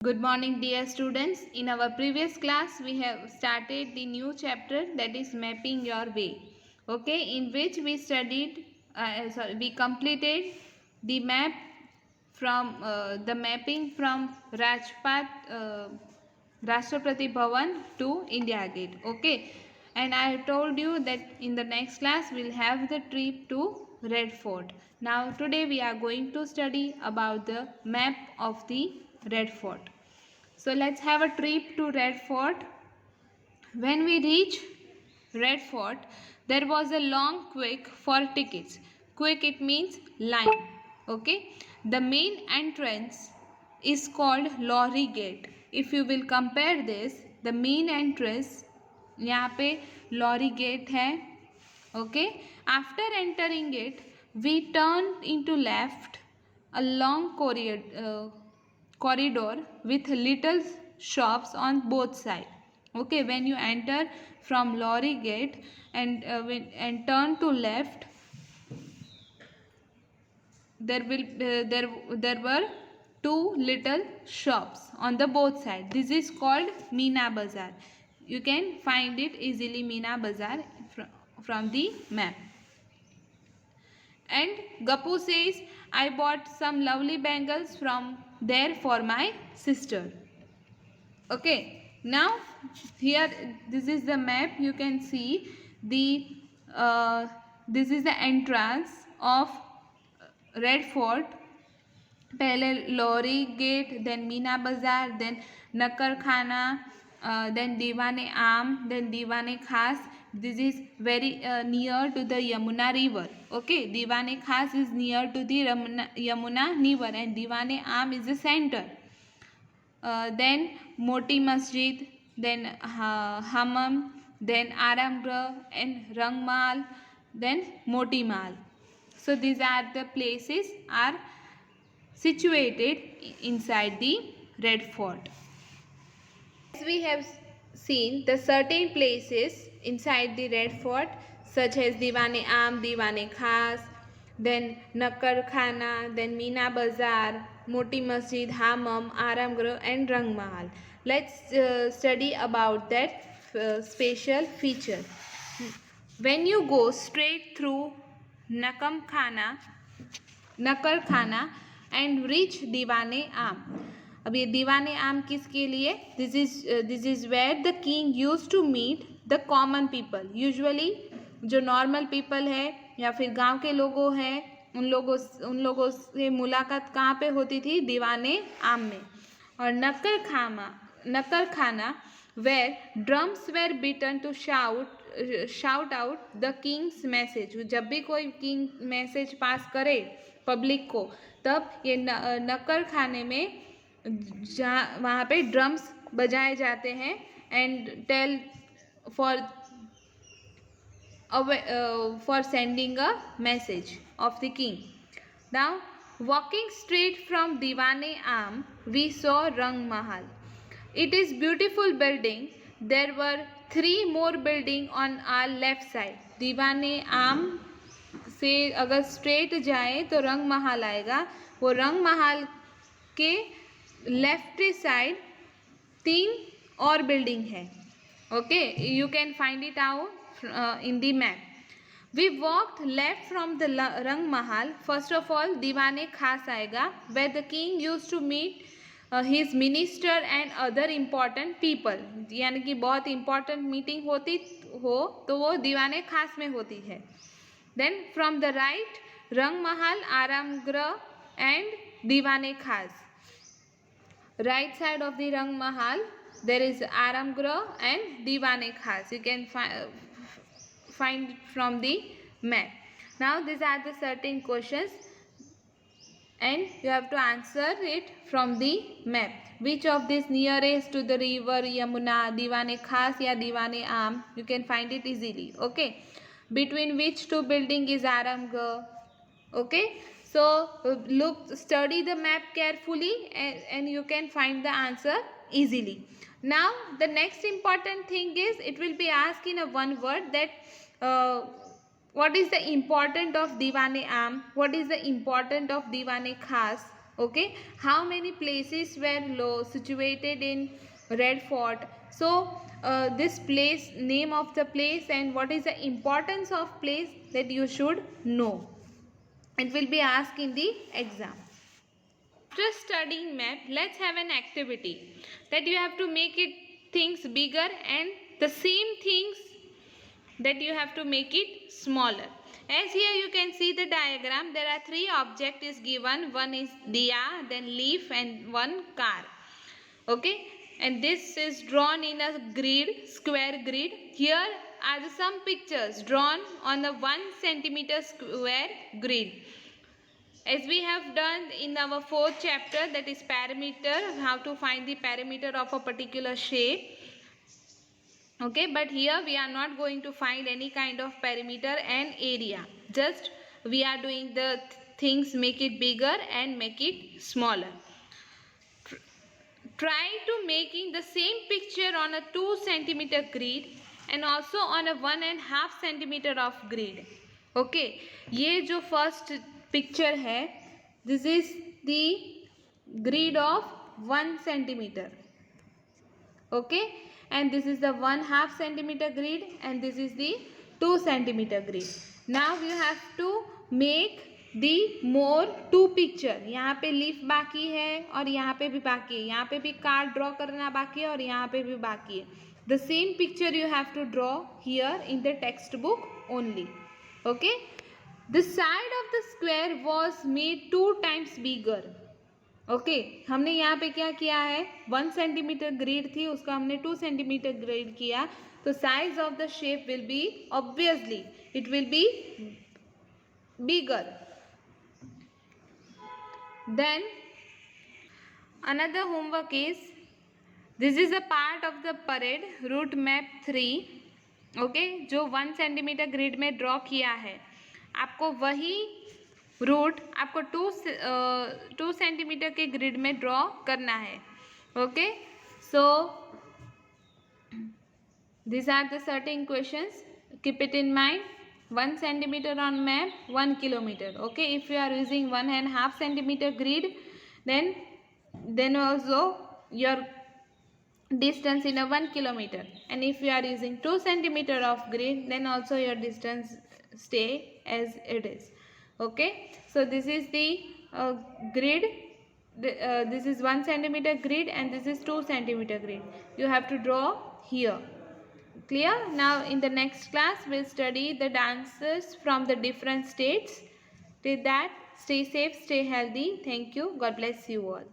Good morning, dear students. In our previous class, we have started the new chapter, that is mapping your way. Okay, in which we studied, we completed the map from the mapping from Rajpath, Rashtrapati Bhavan to India Gate. Okay, and I told you that in the next class we'll have the trip to Red Fort. Now today we are going to study about the map of the Red Fort. So let's have a trip to Red Fort. When we reach Red Fort, there was a long quick for tickets. Quick, it means line. Okay. The main entrance is called Lorry Gate. If you will compare this, the main entrance यहाँ पे Lorry Gate है. Okay. After entering it, we turn into left a long corridor with little shops on both sides. Okay, when you enter from Lorry Gate and turn to left, there were two little shops on the both sides. This is called Meena Bazaar. You can find it easily, Meena Bazaar, from the map. And Gappu says, I bought some lovely bangles from there for my sister. Okay, now here this is the map. You can see the this is the entrance of Red Fort. पहले lorry gate, then Meena बाजार, then नक्कर खाना, then दीवाने आम, then दीवाने खास. This is very near to the Yamuna river. Okay, Diwane Khas is near to the Yamuna river and Diwane Am is the center. Then Moti Masjid, then Hammam, then Aramgrah and Rangmal, then Moti Mal. So these are the places are situated inside the Red Fort. As we have seen, the certain places inside the Red Fort such as Diwane Am, Diwane Khas, then Nakkar Khana, then Meena Bazaar, Moti Masjid, Hammam, Aramgrah and Rangmahal. Let's study about that special feature. When you go straight through Nakkar Khana and reach Diwane Am. अब ये दीवाने आम किसके लिए? This is where the king use to meet the common people. Usually जो normal people है या फिर गांव के लोगों हैं उन लोगों से मुलाकात कहाँ पे होती थी? दीवाने आम में. और Naqqar Khana where drums were beaten to shout out the king's message. जब भी कोई किंग मैसेज पास करे पब्लिक को, तब ये नक्कर खाने में वहाँ पे ड्रम्स बजाए जाते हैं and tell for sending a message of the king. Now walking straight from Diwane Aam we saw Rang Mahal. It is beautiful building. There were 3 more building on our left side. Diwane Aam से अगर स्ट्रेट जाए तो रंग महल आएगा. वो रंग महल के लेफ्ट साइड 3 और बिल्डिंग है. Okay, you can find it out in the map. We walked left from the Rang Mahal. First of all Diwane Khas आएगा where the king use to meet his minister and other important people. यानी कि बहुत important meeting होती हो तो वो दीवाने खास में होती है. देन फ्रॉम द राइट रंग महल, आरामगृह एंड दीवाने खास. Right side of the Rang Mahal there is Aramgrah and Diwane Khas. You can find from the map. Now these are the certain questions and you have to answer it from the map. Which of these nearest to the river Yamuna, Diwane Khas या Diwane Am? You can find it easily. Okay. Between which two building is Aramgrah? Okay. So study the map carefully and you can find the answer easily. Now the next important thing is it will be asked in a one word that what is the importance of Diwane Am, what is the importance of Diwane Khas. Okay, how many places were situated in Red Fort? So this place, name of the place and what is the importance of place, that you should know. It will be asked in the exam. After studying map, let's have an activity that you have to make it things bigger and the same things that you have to make it smaller. As here you can see the diagram, there are three objects is given. One is diya, then leaf and one car. Okay, and this is drawn in a grid, square grid. Here are some pictures drawn on a 1 centimeter square grid. As we have done in our 4th chapter, that is perimeter, how to find the perimeter of a particular shape. Okay, but here we are not going to find any kind of perimeter and area. Just we are doing the things, make it bigger and make it smaller. Try to making the same picture on a 2 centimeter grid and also on a 1.5 centimeter of grid. Okay, ये जो first picture है, this is the grid of 1 centimeter. Okay, and this is the 1/2 centimeter grid and this is the 2 centimeter grid. Now you have to make the more 2 picture. यहाँ पे leaf बाकी है और यहाँ पे भी बाकी है, यहाँ पे भी कार्ड ड्रॉ करना बाकी है और यहाँ पे भी बाकी है. The same picture you have to draw here in the textbook only. Okay, the side of the square was made 2 times bigger. Okay, हमने यहाँ पे क्या किया है, 1 सेंटीमीटर ग्रिड थी, उसका हमने 2 सेंटीमीटर ग्रिड किया. तो size of the shape will be obviously it will be bigger. Then another homework is, this is a part of the parade route map 3. Okay, जो 1 सेंटीमीटर ग्रिड में draw किया है, आपको वही रूट आपको 2 centimetre के ग्रिड में draw करना है. Okay, so these are the certain questions, keep it in mind. 1 centimeter on map, 1 kilometer. Okay, if you are using 1.5 centimeter grid, then also your distance in a 1 kilometer, and if you are using 2 centimeter of grid, then also your distance stay as it is. Okay, so this is the grid. This is 1 centimeter grid and this is 2 centimeter grid. You have to draw here. Clear? Now in the next class we'll study the dances from the different states. Till that, stay safe, stay healthy. Thank you. God bless you all.